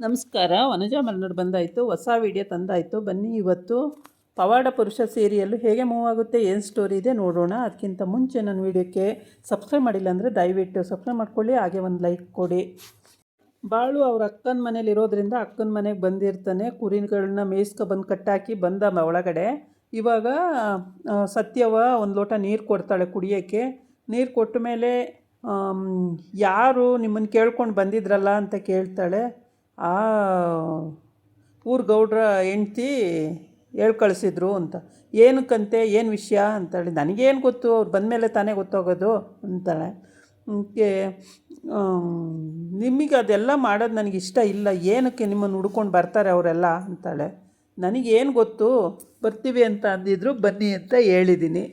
ನಮಸ್ಕಾರ. ವನಜಾ ಮಲ್ನಾಡು ಬಂದಾಯಿತು, ಹೊಸ ವೀಡಿಯೋ ತಂದಾಯಿತು. ಬನ್ನಿ ಇವತ್ತು ಪವಾಡ ಪುರುಷ ಸೀರಿಯಲ್ಲು ಹೇಗೆ ಮೂವ್ ಆಗುತ್ತೆ, ಏನು ಸ್ಟೋರಿ ಇದೆ ನೋಡೋಣ. ಅದಕ್ಕಿಂತ ಮುಂಚೆ ನನ್ನ ವೀಡಿಯೋಕ್ಕೆ ಸಬ್ಸ್ಕ್ರೈಬ್ ಮಾಡಿಲ್ಲ ಅಂದರೆ ದಯವಿಟ್ಟು ಸಬ್ಸ್ಕ್ರೈಬ್ ಮಾಡ್ಕೊಳ್ಳಿ, ಹಾಗೆ ಒಂದು ಲೈಕ್ ಕೊಡಿ. ಬಾಳು ಅವ್ರ ಅಕ್ಕನ ಮನೇಲಿರೋದ್ರಿಂದ ಅಕ್ಕನ ಮನೆಗೆ ಬಂದಿರ್ತಾನೆ. ಕುರಿಗಳನ್ನ ಮೇಯ್ಸ್ಕೊಬಂದು ಕಟ್ಟಾಕಿ ಬಂದ ಒಳಗಡೆ. ಇವಾಗ ಸತ್ಯವ ಒಂದು ಲೋಟ ನೀರು ಕೊಡ್ತಾಳೆ ಕುಡಿಯೋಕ್ಕೆ. ನೀರು ಕೊಟ್ಟ ಮೇಲೆ ಯಾರು ನಿಮ್ಮನ್ನು ಕೇಳ್ಕೊಂಡು ಬಂದಿದ್ರಲ್ಲ ಅಂತ ಕೇಳ್ತಾಳೆ. ಆ ಊರು ಗೌಡ್ರ ಹೆಂಡ್ತಿ ಕಳಿಸಿದ್ರು ಅಂತ. ಏನಕ್ಕಂತೆ, ಏನು ವಿಷಯ ಅಂತಾಳೆ. ನನಗೇನು ಗೊತ್ತು, ಅವ್ರು ಬಂದಮೇಲೆ ತಾನೇ ಗೊತ್ತಾಗೋದು ಅಂತಾಳೆ. ನಿಮಗೆ ಅದೆಲ್ಲ ಮಾಡೋದು ನನಗಿಷ್ಟ ಇಲ್ಲ, ಏನಕ್ಕೆ ನಿಮ್ಮನ್ನು ಹುಡ್ಕೊಂಡು ಬರ್ತಾರೆ ಅವರೆಲ್ಲ ಅಂತಾಳೆ. ನನಗೇನು ಗೊತ್ತು, ಬರ್ತೀವಿ ಅಂತ ಅಂದಿದ್ರು, ಬನ್ನಿ ಅಂತ ಹೇಳಿದ್ದೀನಿ,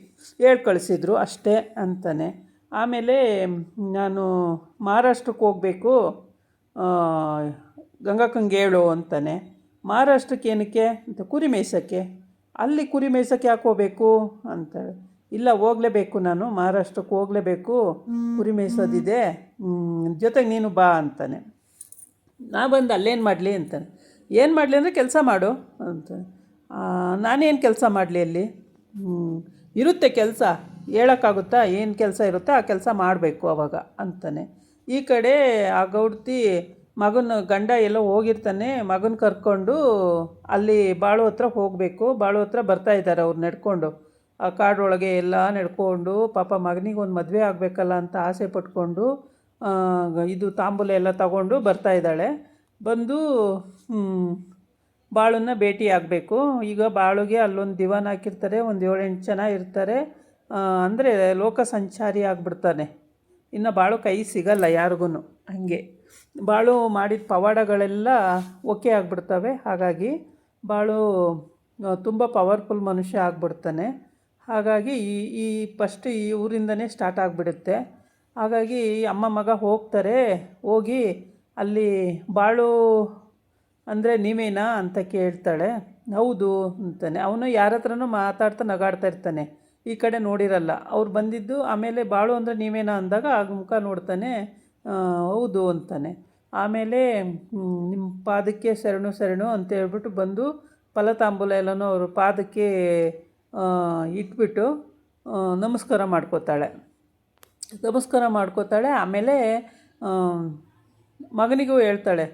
ಕಳಿಸಿದ್ರು ಅಷ್ಟೇ ಅಂತಾನೆ. ಆಮೇಲೆ ನಾನು ಮಹಾರಾಷ್ಟ್ರಕ್ಕೆ ಹೋಗಬೇಕು, ಗಂಗಕ್ಕಂಗೆ ಹೇಳು ಅಂತಾನೆ. ಮಹಾರಾಷ್ಟ್ರಕ್ಕೆ ಏನಕ್ಕೆ ಅಂತ, ಕುರಿ ಮೇಯ್ಸೋಕ್ಕೆ. ಅಲ್ಲಿ ಕುರಿ ಮೇಯ್ಸೋಕ್ಕೆ ಯಾಕೆ ಹೋಗಬೇಕು ಅಂತಾಳೆ. ಇಲ್ಲ, ಹೋಗಲೇಬೇಕು, ನಾನು ಮಹಾರಾಷ್ಟ್ರಕ್ಕೆ ಹೋಗಲೇಬೇಕು, ಕುರಿ ಮೇಯ್ಸೋದಿದೆ, ಜೊತೆಗೆ ನೀನು ಬಾ ಅಂತಾನೆ. ನಾ ಬಂದು ಅಲ್ಲೇನು ಮಾಡಲಿ ಅಂತಾನೆ. ಏನು ಮಾಡಲಿ ಅಂದರೆ ಕೆಲಸ ಮಾಡು ಅಂತಾನೆ. ನಾನೇನು ಕೆಲಸ ಮಾಡಲಿ ಅಲ್ಲಿ? ಇರುತ್ತೆ ಕೆಲಸ, ಹೇಳೋಕ್ಕಾಗುತ್ತಾ? ಏನು ಕೆಲಸ ಇರುತ್ತೆ ಆ ಕೆಲಸ ಮಾಡಬೇಕು ಅವಾಗ ಅಂತಾನೆ. ಈ ಕಡೆ ಆ ಗೌಡ್ತಿ ಮಗನ ಗಂಡ ಎಲ್ಲೋ ಹೋಗಿರ್ತಾನೆ, ಮಗನ ಕರ್ಕೊಂಡು ಅಲ್ಲಿ ಬಾಳು ಹತ್ರ ಹೋಗಬೇಕು. ಬಾಳು ಹತ್ರ ಬರ್ತಾಯಿದ್ದಾರೆ ಅವ್ರು ನಡ್ಕೊಂಡು, ಆ ಕಾಡೊಳಗೆ ಎಲ್ಲ ನಡ್ಕೊಂಡು. ಪಾಪ ಮಗನಿಗೆ ಒಂದು ಮದುವೆ ಆಗಬೇಕಲ್ಲ ಅಂತ ಆಸೆ ಪಟ್ಕೊಂಡು ಇದು ತಾಂಬೂಲ ಎಲ್ಲ ತಗೊಂಡು ಬರ್ತಾಯಿದ್ದಾಳೆ. ಬಂದು ಬಾಳನ್ನ ಭೇಟಿ ಆಗಬೇಕು. ಈಗ ಬಾಳುಗೆ ಅಲ್ಲೊಂದು ದಿವಾನ ಹಾಕಿರ್ತಾರೆ, ಒಂದು 7-8 ಜನ ಇರ್ತಾರೆ. ಅಂದರೆ ಲೋಕ ಸಂಚಾರಿ ಆಗಿಬಿಡ್ತಾನೆ. ಇನ್ನು ಬಾಳು ಕೈ ಸಿಗಲ್ಲ ಯಾರಿಗೂ. ಹಾಗೆ ಬಾಳು ಮಾಡಿದ ಪವಾಡಗಳೆಲ್ಲ ಓಕೆ ಆಗಿಬಿಡ್ತವೆ. ಹಾಗಾಗಿ ಬಾಳು ತುಂಬ ಪವರ್ಫುಲ್ ಮನುಷ್ಯ ಆಗಿಬಿಡ್ತಾನೆ. ಹಾಗಾಗಿ ಈ ಫಸ್ಟ್ ಈ ಊರಿಂದನೇ ಸ್ಟಾರ್ಟ್ ಆಗಿಬಿಡುತ್ತೆ. ಹಾಗಾಗಿ ಅಮ್ಮ ಮಗ ಹೋಗ್ತಾರೆ. ಹೋಗಿ ಅಲ್ಲಿ ಬಾಳು ಅಂದರೆ ನೀವೇನಾ ಅಂತ ಕೇಳ್ತಾಳೆ. ಹೌದು ಅಂತಾನೆ. ಅವನು ಯಾರ ಹತ್ರನೂ ಮಾತಾಡ್ತಾ ನಗಾಡ್ತಾ ಇರ್ತಾನೆ, ಈ ಕಡೆ ನೋಡಿರಲ್ಲ. ಅವ್ರು ಬಂದಿದ್ದು ಆಮೇಲೆ ಬಾಳು ಅಂದರೆ ನೀವೇನಾ ಅಂದಾಗ ಆಗ ಮುಖ ನೋಡ್ತಾನೆ. ಹೌದು ಅಂತಾನೆ. ಆಮೇಲೆ ನಿಮ್ಮ ಪಾದಕ್ಕೆ ಶರಣು ಅಂತ ಹೇಳ್ಬಿಟ್ಟು ಬಂದು ಫಲತಾಂಬೂಲ ಎಲ್ಲನೂ ಅವರು ಪಾದಕ್ಕೆ ಇಟ್ಬಿಟ್ಟು ನಮಸ್ಕಾರ ಮಾಡ್ಕೋತಾಳೆ. ಆಮೇಲೆ ಮಗನಿಗೂ ಹೇಳ್ತಾಳೆ,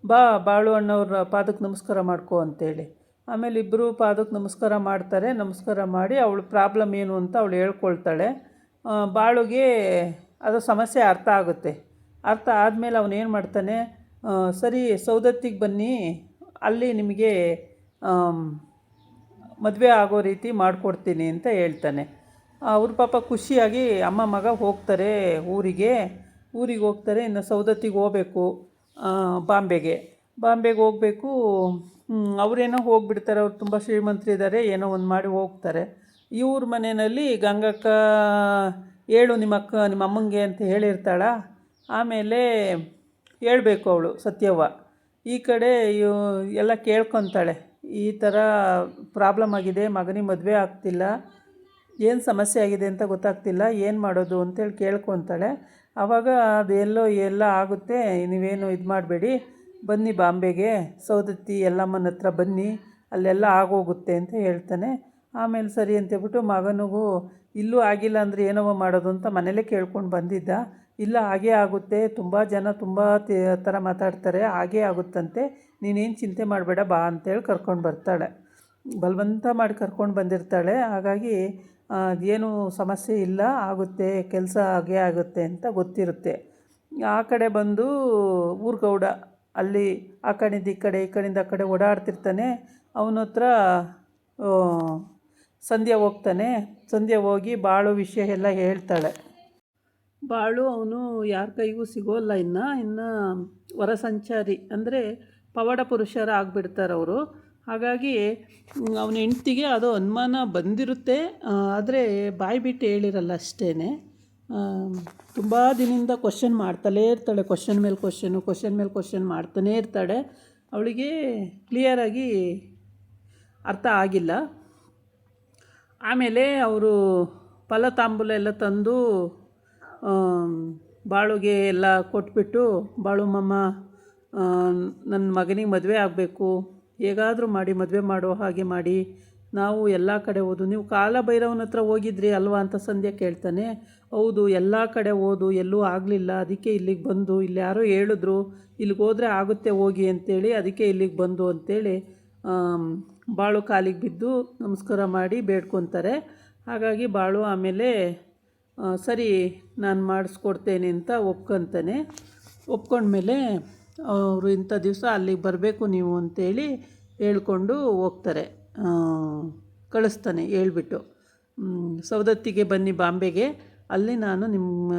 ಬಾ ಬಾಳು ಅಣ್ಣವ್ರ ಪಾದಕ್ಕೆ ನಮಸ್ಕಾರ ಮಾಡ್ಕೋ ಅಂತೇಳಿ. ಆಮೇಲೆ ಇಬ್ಬರು ಪಾದಕ್ಕೆ ನಮಸ್ಕಾರ ಮಾಡ್ತಾರೆ. ನಮಸ್ಕಾರ ಮಾಡಿ ಅವಳು ಪ್ರಾಬ್ಲಮ್ ಏನು ಅಂತ ಅವಳು ಹೇಳ್ಕೊಳ್ತಾಳೆ. ಬಾಳುಗೆ ಅದು ಸಮಸ್ಯೆ ಅರ್ಥ ಆಗುತ್ತೆ. ಅರ್ಥ ಆದಮೇಲೆ ಅವನೇನು ಮಾಡ್ತಾನೆ, ಸರಿ ಸೌದತ್ತಿಗೆ ಬನ್ನಿ, ಅಲ್ಲಿ ನಿಮಗೆ ಮದುವೆ ಆಗೋ ರೀತಿ ಮಾಡಿಕೊಡ್ತೀನಿ ಅಂತ ಹೇಳ್ತಾನೆ. ಅವ್ರ ಪಾಪ ಖುಷಿಯಾಗಿ ಅಮ್ಮ ಮಗ ಹೋಗ್ತಾರೆ ಊರಿಗೆ ಹೋಗ್ತಾರೆ. ಇನ್ನು ಸೌದತ್ತಿಗೆ ಹೋಗಬೇಕು, ಬಾಂಬೆಗೆ ಹೋಗಬೇಕು. ಅವರೇನೋ ಹೋಗಿಬಿಡ್ತಾರೆ, ಅವ್ರು ತುಂಬ ಶ್ರೀಮಂತರಿದ್ದಾರೆ, ಏನೋ ಒಂದು ಮಾಡಿ ಹೋಗ್ತಾರೆ. ಇವ್ರ ಮನೆಯಲ್ಲಿ ಗಂಗಕ್ಕ ಹೇಳು ನಿಮ್ಮ ಅಮ್ಮಂಗೆ ಅಂತ ಹೇಳಿರ್ತಾಳ. ಆಮೇಲೆ ಹೇಳಬೇಕು ಅವಳು ಸತ್ಯವ್ವ. ಈ ಕಡೆ ಎಲ್ಲ ಕೇಳ್ಕೊತಾಳೆ, ಈ ಥರ ಪ್ರಾಬ್ಲಮ್ ಆಗಿದೆ, ಮಗನಿಗೆ ಮದುವೆ ಆಗ್ತಿಲ್ಲ, ಏನು ಸಮಸ್ಯೆ ಆಗಿದೆ ಅಂತ ಗೊತ್ತಾಗ್ತಿಲ್ಲ, ಏನು ಮಾಡೋದು ಅಂತೇಳಿ ಕೇಳ್ಕೊತಾಳೆ. ಆವಾಗ ಅದೆಲ್ಲೋ ಎಲ್ಲ ಆಗುತ್ತೆ, ನೀವೇನು ಇದು ಮಾಡಬೇಡಿ, ಬನ್ನಿ ಬಾಂಬೆಗೆ, ಸೌದತ್ತಿ ಎಲ್ಲಮ್ಮನ ಹತ್ರ ಬನ್ನಿ, ಅಲ್ಲೆಲ್ಲ ಆಗೋಗುತ್ತೆ ಅಂತ ಹೇಳ್ತಾನೆ. ಆಮೇಲೆ ಸರಿ ಅಂತೇಳ್ಬಿಟ್ಟು ಮಗನಿಗೂ ಇಲ್ಲೂ ಆಗಿಲ್ಲ ಅಂದರೆ ಏನವ ಮಾಡೋದು ಅಂತ ಮನೇಲೇ ಕೇಳ್ಕೊಂಡು ಬಂದಿದ್ದ. ಇಲ್ಲ ಹಾಗೇ ಆಗುತ್ತೆ, ತುಂಬ ಜನ ತುಂಬ ಥರ ಮಾತಾಡ್ತಾರೆ, ಹಾಗೇ ಆಗುತ್ತಂತೆ, ನೀನೇನು ಚಿಂತೆ ಮಾಡಬೇಡ ಬಾ ಅಂತೇಳಿ ಕರ್ಕೊಂಡು ಬರ್ತಾಳೆ. ಬಲವಂತ ಮಾಡಿ ಕರ್ಕೊಂಡು ಬಂದಿರ್ತಾಳೆ. ಹಾಗಾಗಿ ಏನು ಸಮಸ್ಯೆ ಇಲ್ಲ, ಆಗುತ್ತೆ ಕೆಲಸ, ಹಾಗೇ ಆಗುತ್ತೆ ಅಂತ ಗೊತ್ತಿರುತ್ತೆ. ಆ ಕಡೆ ಬಂದು ಊರ್ಗೌಡ ಅಲ್ಲಿ ಆ ಕಡೆಯಿಂದ ಈ ಕಡೆಯಿಂದ ಆ ಕಡೆ ಓಡಾಡ್ತಿರ್ತಾನೆ. ಅವನ ಹತ್ರ ಸಂಧ್ಯಾ ಹೋಗಿ ಬಾಳು ವಿಷಯ ಎಲ್ಲ ಹೇಳ್ತಾಳೆ. ಬಾಳು ಅವನು ಯಾರ ಕೈಗೂ ಸಿಗೋಲ್ಲ, ಇನ್ನು ಹೊರ ಸಂಚಾರಿ ಅಂದರೆ ಪವಾಡ ಪುರುಷರ ಆಗಿಬಿಡ್ತಾರೆ ಅವರು. ಹಾಗಾಗಿ ಅವನ ಹೆಂಡ್ತಿಗೆ ಅದು ಅನುಮಾನ ಬಂದಿರುತ್ತೆ, ಆದರೆ ಬಾಯಿ ಬಿಟ್ಟು ಹೇಳಿರಲ್ಲ ಅಷ್ಟೇ. ತುಂಬ ದಿನದಿಂದ ಕ್ವಶನ್ ಮಾಡ್ತಲೇ ಇರ್ತಾಳೆ, ಕ್ವಶನ್ ಮೇಲೆ ಕ್ವಶನ್ ಮಾಡ್ತಾನೇ ಇರ್ತಾಳೆ. ಅವಳಿಗೆ ಕ್ಲಿಯರಾಗಿ ಅರ್ಥ ಆಗಿಲ್ಲ. ಆಮೇಲೆ ಅವರು ಫಲ ತಾಂಬೂಲ ಎಲ್ಲ ತಂದು ಬಾಳುಗೆ ಎಲ್ಲ ಕೊಟ್ಬಿಟ್ಟು, ಬಾಳು ಮಮ್ಮ ನನ್ನ ಮಗನಿಗೆ ಮದುವೆ ಆಗಬೇಕು, ಹೇಗಾದರೂ ಮಾಡಿ ಮದುವೆ ಮಾಡೋ ಹಾಗೆ ಮಾಡಿ, ನಾವು ಎಲ್ಲ ಕಡೆ ಓದು, ನೀವು ಕಾಲಭೈರವನ ಹತ್ರ ಹೋಗಿದ್ರಿ ಅಲ್ವಾ ಅಂತ ಸಂಧ್ಯಾ ಕೇಳ್ತಾನೆ. ಹೌದು, ಎಲ್ಲ ಕಡೆ ಓದು, ಎಲ್ಲೂ ಆಗಲಿಲ್ಲ, ಅದಕ್ಕೆ ಇಲ್ಲಿಗೆ ಬಂದು, ಇಲ್ಲಿ ಯಾರೋ ಹೇಳಿದ್ರು ಇಲ್ಲಿಗೆ ಹೋದರೆ ಆಗುತ್ತೆ ಹೋಗಿ ಅಂತೇಳಿ, ಅದಕ್ಕೆ ಇಲ್ಲಿಗೆ ಬಂದು ಅಂತೇಳಿ ಬಾಳು ಕಾಲಿಗೆ ಬಿದ್ದು ನಮಸ್ಕಾರ ಮಾಡಿ ಬೇಡ್ಕೊತಾರೆ. ಹಾಗಾಗಿ ಬಾಳು ಆಮೇಲೆ ಸರಿ ನಾನು ಮಾಡಿಸ್ಕೊಡ್ತೇನೆ ಅಂತ ಒಪ್ಕೊತಾನೆ. ಒಪ್ಕೊಂಡ್ಮೇಲೆ ಅವರು ಇಂಥ ದಿವಸ ಅಲ್ಲಿಗೆ ಬರಬೇಕು ನೀವು ಅಂತೇಳಿ ಹೇಳ್ಕೊಂಡು ಹೋಗ್ತಾರೆ, ಕಳಿಸ್ತಾನೆ ಹೇಳ್ಬಿಟ್ಟು, ಸವದತ್ತಿಗೆ ಬನ್ನಿ ಬಾಂಬೆಗೆ, ಅಲ್ಲಿ ನಾನು ನಿಮ್ಮ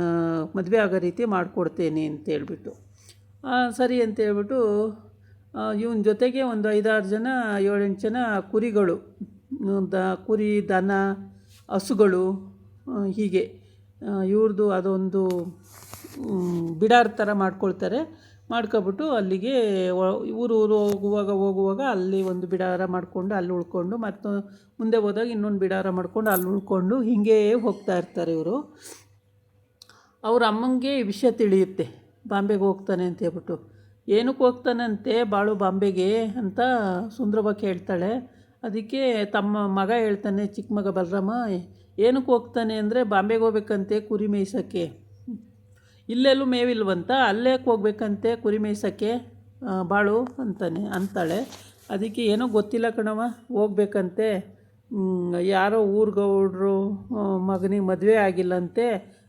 ಮದುವೆ ಆಗೋ ರೀತಿ ಮಾಡಿಕೊಡ್ತೇನೆ ಅಂತೇಳ್ಬಿಟ್ಟು. ಸರಿ ಅಂತೇಳ್ಬಿಟ್ಟು ಇವನ ಜೊತೆಗೆ ಒಂದು 5-6 ಜನ 7-8 ಜನ ಕುರಿಗಳು, ಕುರಿ ದನ ಹಸುಗಳು ಹೀಗೆ ಇವ್ರದ್ದು ಅದೊಂದು ಬಿಡಾರ ಥರ ಮಾಡ್ಕೊಳ್ತಾರೆ. ಮಾಡ್ಕೊಬಿಟ್ಟು ಅಲ್ಲಿಗೆ ಊರು ಹೋಗುವಾಗ ಅಲ್ಲಿ ಒಂದು ಬಿಡಾರ ಮಾಡಿಕೊಂಡು ಅಲ್ಲಿ ಉಳ್ಕೊಂಡು, ಮತ್ತು ಮುಂದೆ ಹೋದಾಗ ಇನ್ನೊಂದು ಬಿಡಾರ ಮಾಡಿಕೊಂಡು ಅಲ್ಲಿ ಉಳ್ಕೊಂಡು ಹೀಗೆ ಹೋಗ್ತಾ ಇರ್ತಾರೆ ಇವರು. ಅವ್ರ ಅಮ್ಮಂಗೆ ಈ ವಿಷಯ ತಿಳಿಯುತ್ತೆ, ಬಾಂಬೆಗೆ ಹೋಗ್ತಾನೆ ಅಂತ ಹೇಳ್ಬಿಟ್ಟು. ಏನಕ್ಕೆ ಹೋಗ್ತಾನಂತೆ ಬಾಳು ಬಾಂಬೆಗೆ ಅಂತ ಸುಂದರಮ್ಮ ಕೇಳ್ತಾಳೆ. ಅದಕ್ಕೆ ತಮ್ಮ ಮಗ ಹೇಳ್ತಾನೆ, ಚಿಕ್ಕ ಮಗ ಬಲರಾಮ, ಏನಕ್ಕೆ ಹೋಗ್ತಾನೆ ಅಂದರೆ ಬಾಂಬೆಗೆ ಹೋಗ್ಬೇಕಂತೆ ಕುರಿ ಮೇಯ್ಸೋಕ್ಕೆ, ಇಲ್ಲೆಲ್ಲೂ ಮೇವಿಲ್ವಂತ, ಅಲ್ಲೇ ಹೋಗ್ಬೇಕಂತೆ ಕುರಿ ಮೇಯ್ಸೋಕ್ಕೆ ಬಾಳು ಅಂತಾಳೆ. ಅದಕ್ಕೆ ಏನೋ ಗೊತ್ತಿಲ್ಲ ಕಣವ, ಹೋಗ್ಬೇಕಂತೆ, ಯಾರೋ ಊರ್ಗೌಡ್ರು ಮಗನಿಗೆ ಮದುವೆ ಆಗಿಲ್ಲಂತೆ,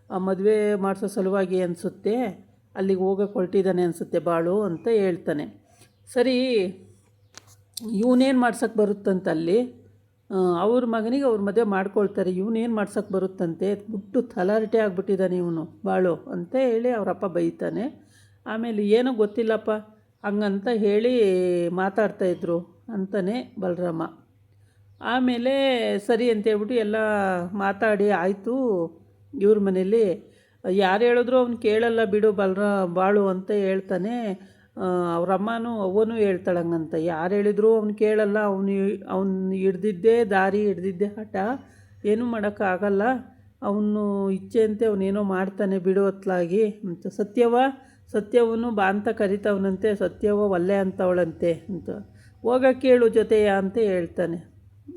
ಆ ಮದುವೆ ಮಾಡಿಸೋ ಸಲುವಾಗಿ ಅನಿಸುತ್ತೆ, ಅಲ್ಲಿಗೆ ಹೋಗೋಕೆ ಹೊರಟಿದ್ದಾನೆ ಅನಿಸುತ್ತೆ ಬಾಳು ಅಂತ ಹೇಳ್ತಾನೆ. ಸರಿ, ಇವನೇನು ಮಾಡ್ಸೋಕ್ಕೆ ಬರುತ್ತಂತ ಅಲ್ಲಿ, ಅವ್ರ ಮಗನಿಗೆ ಅವ್ರ ಮದುವೆ ಮಾಡ್ಕೊಳ್ತಾರೆ, ಇವನೇನು ಮಾಡ್ಸೋಕ್ಕೆ ಬರುತ್ತಂತೆ, ಬಿಟ್ಟು ತಲಾರಿಟೆ ಆಗಿಬಿಟ್ಟಿದ್ದಾನೆ ಇವನು ಬಾಳು ಅಂತ ಹೇಳಿ ಅವರಪ್ಪ ಬೈತಾನೆ. ಆಮೇಲೆ ಏನೋ ಗೊತ್ತಿಲ್ಲಪ್ಪ ಹಂಗಂತ ಹೇಳಿ ಮಾತಾಡ್ತಾಯಿದ್ರು ಅಂತಾನೆ ಬಲರಾಮ. ಆಮೇಲೆ ಸರಿ ಅಂತೇಳ್ಬಿಟ್ಟು ಎಲ್ಲ ಮಾತಾಡಿ ಆಯಿತು. ಇವ್ರ ಮನೇಲಿ ಯಾರು ಹೇಳಿದ್ರು ಅವ್ನು ಕೇಳಲ್ಲ ಬಿಡು ಬಾಳು ಅಂತ ಹೇಳ್ತಾನೆ. ಅವರಮ್ಮನೂ ಅವನು ಹೇಳ್ತಾಳೆ ಹಂಗಂತ, ಯಾರು ಹೇಳಿದ್ರು ಅವ್ನು ಕೇಳಲ್ಲ, ಅವನು ಹಿಡ್ದಿದ್ದೇ ದಾರಿ, ಹಿಡ್ದಿದ್ದೇ ಹಠ, ಏನೂ ಮಾಡೋಕ್ಕಾಗಲ್ಲ, ಅವನು ಇಚ್ಛೆಯಂತೆ ಅವನೇನೋ ಮಾಡ್ತಾನೆ ಬಿಡು ಹೊತ್ಲಾಗಿ ಅಂತ. ಸತ್ಯವನು ಬಾ ಅಂತ ಕರಿತವನಂತೆ, ಸತ್ಯವ ಒಲ್ಲೆ ಅಂತವಳಂತೆ ಅಂತ, ಹೋಗಕ್ಕೆ ಕೇಳು ಜೊತೆಯ ಅಂತ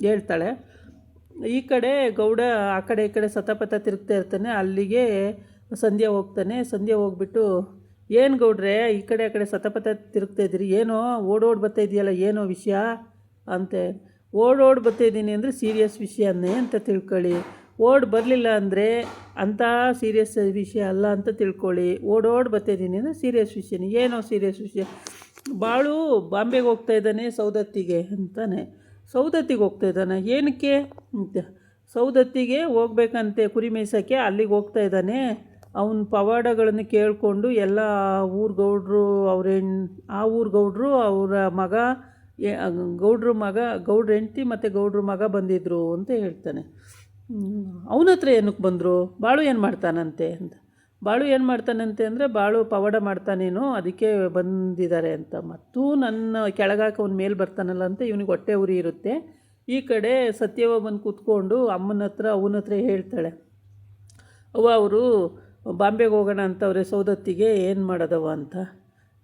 ಹೇಳ್ತಾಳೆ. ಈ ಕಡೆ ಗೌಡ ಆ ಕಡೆ ಈ ಕಡೆ ಸತಪಥ ತಿರುಗ್ತಾ ಇರ್ತಾನೆ. ಅಲ್ಲಿಗೆ ಸಂಧ್ಯಾ ಹೋಗ್ತಾನೆ. ಸಂಧ್ಯಾ ಹೋಗ್ಬಿಟ್ಟು, ಏನು ಗೌಡ್ರೆ ಈ ಕಡೆ ಆ ಕಡೆ ಸತಪಥ ತಿರುಗ್ತಾ ಇದ್ದೀರಿ, ಏನೋ ಓಡೋಡಿ ಬರ್ತಾ ಇದೆಯಲ್ಲ, ಏನೋ ವಿಷಯ ಅಂತೆ. ಓಡೋಡಿ ಬರ್ತಾಯಿದ್ದೀನಿ ಅಂದರೆ ಸೀರಿಯಸ್ ವಿಷಯನೇ ಅಂತ ತಿಳ್ಕೊಳ್ಳಿ, ಬರಲಿಲ್ಲ ಅಂದರೆ ಅಂಥ ಸೀರಿಯಸ್ ವಿಷಯ ಅಲ್ಲ ಅಂತ ತಿಳ್ಕೊಳ್ಳಿ. ಓಡೋಡಿ ಬರ್ತಾಯಿದ್ದೀನಿ ಅಂದರೆ ಸೀರಿಯಸ್ ವಿಷಯನೇ, ಏನೋ ಸೀರಿಯಸ್ ವಿಷಯ. ಬಾಳು ಬಾಂಬೆಗೆ ಹೋಗ್ತಾ ಇದ್ದಾನೆ ಸೌದತ್ತಿಗೆ ಅಂತಾನೆ. ಸೌದತ್ತಿಗೆ ಹೋಗ್ತಾ ಇದ್ದಾನೆ ಏನಕ್ಕೆ ಅಂತ, ಸೌದತ್ತಿಗೆ ಹೋಗ್ಬೇಕಂತೆ ಕುರಿ ಮೇಯ್ಸೋಕ್ಕೆ, ಅಲ್ಲಿಗೆ ಹೋಗ್ತಾ ಇದ್ದಾನೆ. ಅವನ ಪವಾಡಗಳನ್ನು ಕೇಳಿಕೊಂಡು ಎಲ್ಲ ಊರುಗೌಡ್ರು ಆ ಊರುಗೌಡ್ರು ಅವರ ಮಗ, ಗೌಡ್ರ ಹೆಂಡ್ತಿ ಮತ್ತು ಗೌಡ್ರ ಮಗ ಬಂದಿದ್ದರು ಅಂತ ಹೇಳ್ತಾನೆ. ಅವನ ಹತ್ರ ಏನಕ್ಕೆ ಬಂದರು, ಬಾಳು ಏನು ಮಾಡ್ತಾನಂತೆ ಅಂತ. ಬಾಳು ಏನು ಮಾಡ್ತಾನಂತೆ ಅಂದರೆ, ಬಾಳು ಪವಾಡ ಮಾಡ್ತಾನೇನೋ ಅದಕ್ಕೆ ಬಂದಿದ್ದಾರೆ ಅಂತ. ಮತ್ತು ನನ್ನ ಕೆಳಗಾಕ ಅವ್ನ ಮೇಲೆ ಬರ್ತಾನಲ್ಲ ಅಂತ ಇವನಿಗೆ ಹೊಟ್ಟೆ ಉರಿ ಇರುತ್ತೆ. ಈ ಕಡೆ ಸತ್ಯವ ಬಂದು ಕೂತ್ಕೊಂಡು ಅವನ ಹತ್ರ ಹೇಳ್ತಾಳೆ, ಅವ್ವ ಅವರು ಬಾಂಬೆಗೆ ಹೋಗೋಣ ಅಂತವ್ರೆ ಸೌದತ್ತಿಗೆ, ಏನು ಮಾಡೋದವ ಅಂತ.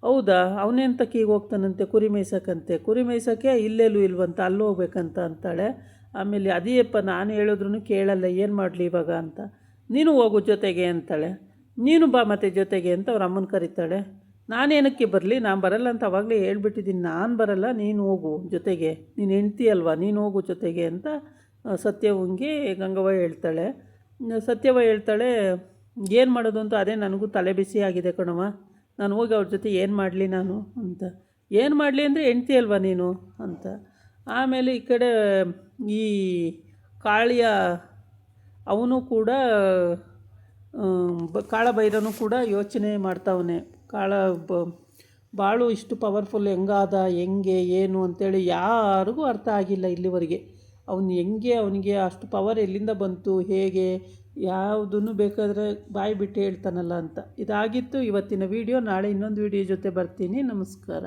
ಹೌದಾ, ಅವನೆಂತಕ್ಕೆ ಈಗ ಹೋಗ್ತಾನಂತೆ ಕುರಿ ಮೇಯ್ಸೋಕ್ಕಂತೆ, ಕುರಿ ಮೇಯ್ಸೋಕ್ಕೆ ಇಲ್ಲೆಲ್ಲೂ ಇಲ್ವಂತ, ಅಲ್ಲಿ ಹೋಗ್ಬೇಕಂತ ಅಂತಾಳೆ. ಆಮೇಲೆ ಅದೇಪ್ಪ ನಾನು ಹೇಳಿದ್ರು ಕೇಳಲ್ಲ, ಏನು ಮಾಡಲಿ ಇವಾಗ ಅಂತ. ನೀನು ಹೋಗು ಜೊತೆಗೆ ಅಂತಾಳೆ. ನೀನು ಬಾ ಮತ್ತೆ ಜೊತೆಗೆ ಅಂತ ಅವ್ರ ಅಮ್ಮನ ಕರೀತಾಳೆ. ನಾನೇನಕ್ಕೆ ಬರಲಿ, ನಾನು ಬರಲ್ಲ ಅಂತ ಅವಾಗಲೇ ಹೇಳ್ಬಿಟ್ಟಿದ್ದೀನಿ, ನಾನು ಬರಲ್ಲ, ನೀನು ಹೋಗು ಜೊತೆಗೆ, ನೀನು ಹೆಂಡ್ತಿ ಅಲ್ವಾ, ನೀನು ಹೋಗು ಜೊತೆಗೆ ಅಂತ ಸತ್ಯವಂಗೆ ಗಂಗವ್ವ ಹೇಳ್ತಾಳೆ. ಸತ್ಯವ್ವ ಹೇಳ್ತಾಳೆ, ಏನು ಮಾಡೋದು ಅಂತ ಅದೇ ನನಗೂ ತಲೆ ಬಿಸಿ ಆಗಿದೆ ಕಣವ, ನಾನು ಹೋಗಿ ಅವ್ರ ಜೊತೆ ಏನು ಮಾಡಲಿ ನಾನು ಅಂತ. ಏನು ಮಾಡಲಿ ಅಂದರೆ ಹೆಂಡ್ತಿ ಅಲ್ವಾ ನೀನು ಅಂತ. ಆಮೇಲೆ ಈ ಕಡೆ ಈ ಕಾಳಿಯ ಅವನು ಕೂಡ ಕಾಳಭೈರವನು ಕೂಡ ಯೋಚನೆ ಮಾಡ್ತಾವನೆ, ಬಾಳು ಇಷ್ಟು ಪವರ್ಫುಲ್ ಹೆಂಗೆ ಏನು ಅಂತೇಳಿ ಯಾರಿಗೂ ಅರ್ಥ ಆಗಿಲ್ಲ ಇಲ್ಲಿವರೆಗೆ. ಅವನಿಗೆ ಅಷ್ಟು ಪವರ್ ಎಲ್ಲಿಂದ ಬಂತು, ಹೇಗೆ, ಯಾವುದನ್ನು ಬೇಕಾದರೆ ಬಾಯಿ ಬಿಟ್ಟು ಹೇಳ್ತಾನಲ್ಲ ಅಂತ. ಇದಾಗಿತ್ತು ಇವತ್ತಿನ ವಿಡಿಯೋ. ನಾಳೆ ಇನ್ನೊಂದು ವಿಡಿಯೋ ಜೊತೆ ಬರ್ತೀನಿ. ನಮಸ್ಕಾರ.